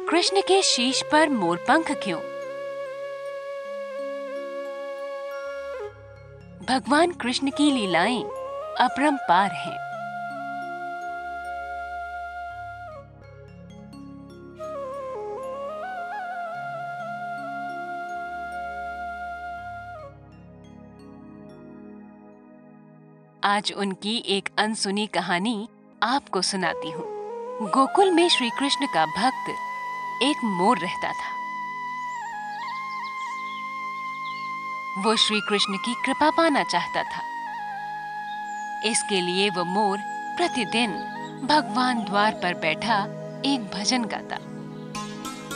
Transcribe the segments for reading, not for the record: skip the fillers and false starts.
कृष्ण के शीश पर मोरपंख क्यों? भगवान कृष्ण की लीलाएं अपरंपार हैं। आज उनकी एक अनसुनी कहानी आपको सुनाती हूँ। गोकुल में श्री कृष्ण का भक्त एक मोर रहता था। वो श्री कृष्ण की कृपा पाना चाहता था। इसके लिए वो मोर प्रतिदिन भगवान द्वार पर बैठा एक भजन गाता।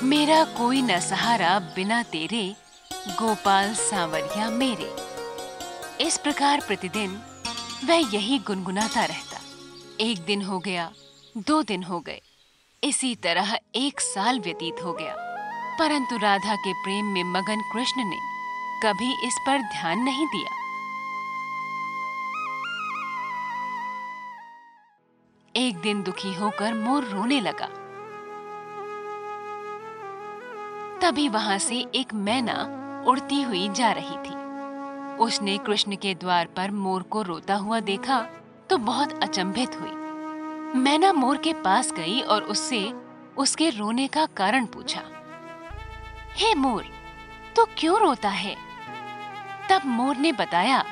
मेरा कोई न सहारा बिना तेरे, गोपाल सांवरिया मेरे। इस प्रकार प्रतिदिन वह यही गुनगुनाता रहता। एक दिन हो गया, 2 दिन हो गए, इसी तरह 1 साल व्यतीत हो गया, परंतु राधा के प्रेम में मगन कृष्ण ने कभी इस पर ध्यान नहीं दिया। एक दिन दुखी होकर मोर रोने लगा। तभी वहां से एक मैना उड़ती हुई जा रही थी। उसने कृष्ण के द्वार पर मोर को रोता हुआ देखा तो बहुत अचंभित हुई। मैना मोर के पास गई और उससे उसके रोने का कारण पूछा। हे मोर, तू क्यों रोता है? तब मोर ने बताया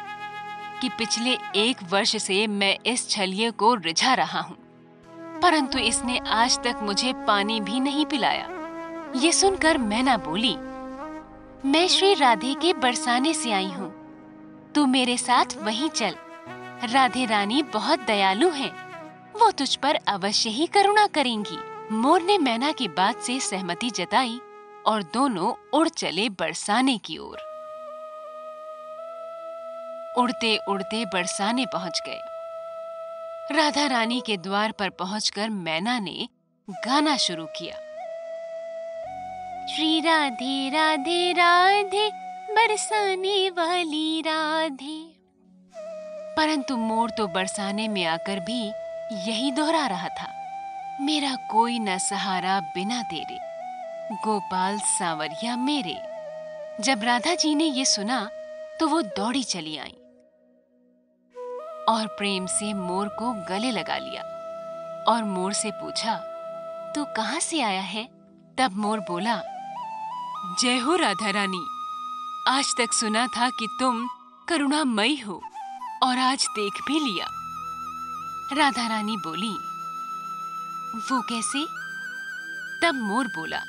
कि पिछले 1 वर्ष से मैं इस छलिए को रिझा रहा हूँ, परंतु इसने आज तक मुझे पानी भी नहीं पिलाया। ये सुनकर मैना बोली, मैं श्री राधे के बरसाने से आई हूँ, तू मेरे साथ वहीं चल। राधे रानी बहुत दयालु हैं, वो तुझ पर अवश्य ही करुणा करेंगी। मोर ने मैना की बात से सहमति जताई और दोनों उड़ चले बरसाने की ओर। उड़ते उड़ते बरसाने पहुंच गए। राधा रानी के द्वार पर पहुंचकर मैना ने गाना शुरू किया। श्री राधे राधे राधे, बरसाने वाली राधे। परंतु मोर तो बरसाने में आकर भी यही दोहरा रहा था, मेरा कोई न सहारा बिना तेरे, गोपाल सांवरिया मेरे। जब राधा जी ने ये सुना तो वो दौड़ी चली आई और प्रेम से मोर को गले लगा लिया और मोर से पूछा, तू कहाँ से आया है? तब मोर बोला, जय हो राधा रानी, आज तक सुना था कि तुम करुणामयी हो और आज देख भी लिया। राधा रानी बोली, वो कैसे? तब मोर बोला,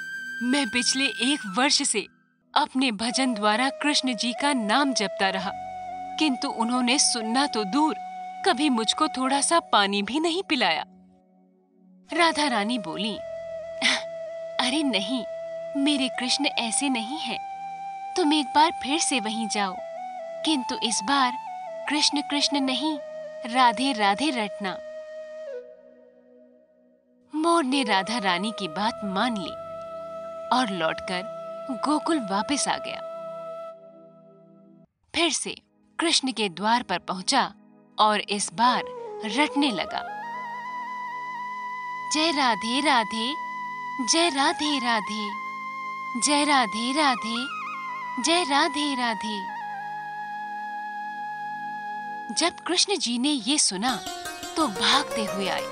मैं पिछले 1 वर्ष से अपने भजन द्वारा कृष्ण जी का नाम जपता रहा, किंतु उन्होंने सुनना तो दूर, कभी मुझको थोड़ा सा पानी भी नहीं पिलाया। राधा रानी बोली, अरे नहीं, मेरे कृष्ण ऐसे नहीं हैं। तुम एक बार फिर से वहीं जाओ, किंतु इस बार कृष्ण कृष्ण नहीं, राधे राधे रटना। मोर ने राधा रानी की बात मान ली और लौटकर गोकुल वापस आ गया। फिर से कृष्ण के द्वार पर पहुंचा और इस बार रटने लगा। जय राधे राधे, जय राधे राधे, जय राधे राधे, जय राधे राधे। जब कृष्ण जी ने ये सुना तो भागते हुए आए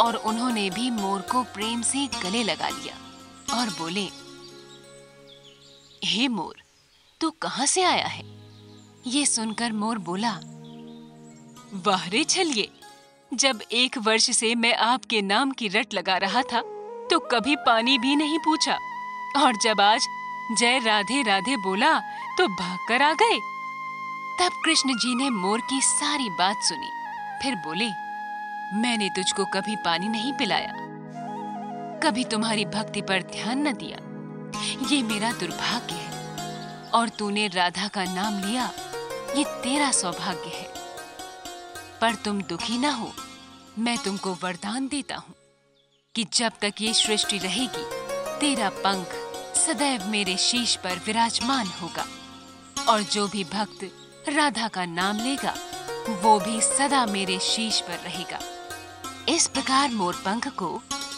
और उन्होंने भी मोर को प्रेम से गले लगा लिया और बोले, हे मोर, तू कहाँ से आया है? ये सुनकर मोर बोला, वाह रे छलिए, जब 1 वर्ष से मैं आपके नाम की रट लगा रहा था तो कभी पानी भी नहीं पूछा, और जब आज जय राधे राधे बोला तो भागकर आ गए। तब कृष्ण जी ने मोर की सारी बात सुनी, फिर बोले, मैंने तुझको कभी पानी नहीं पिलाया, कभी तुम्हारी भक्ति पर ध्यान न दिया, ये मेरा दुर्भाग्य है, और तूने राधा का नाम लिया, ये तेरा सौभाग्य है। पर तुम दुखी ना हो, मैं तुमको वरदान देता हूँ कि जब तक ये सृष्टि रहेगी, तेरा पंख सदैव मेरे शीश पर विराजमान होगा, और जो भी भक्त राधा का नाम लेगा वो भी सदा मेरे शीश पर रहेगा। इस प्रकार मोरपंख को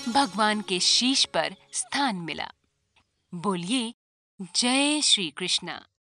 भगवान के शीश पर स्थान मिला। बोलिए जय श्री कृष्णा।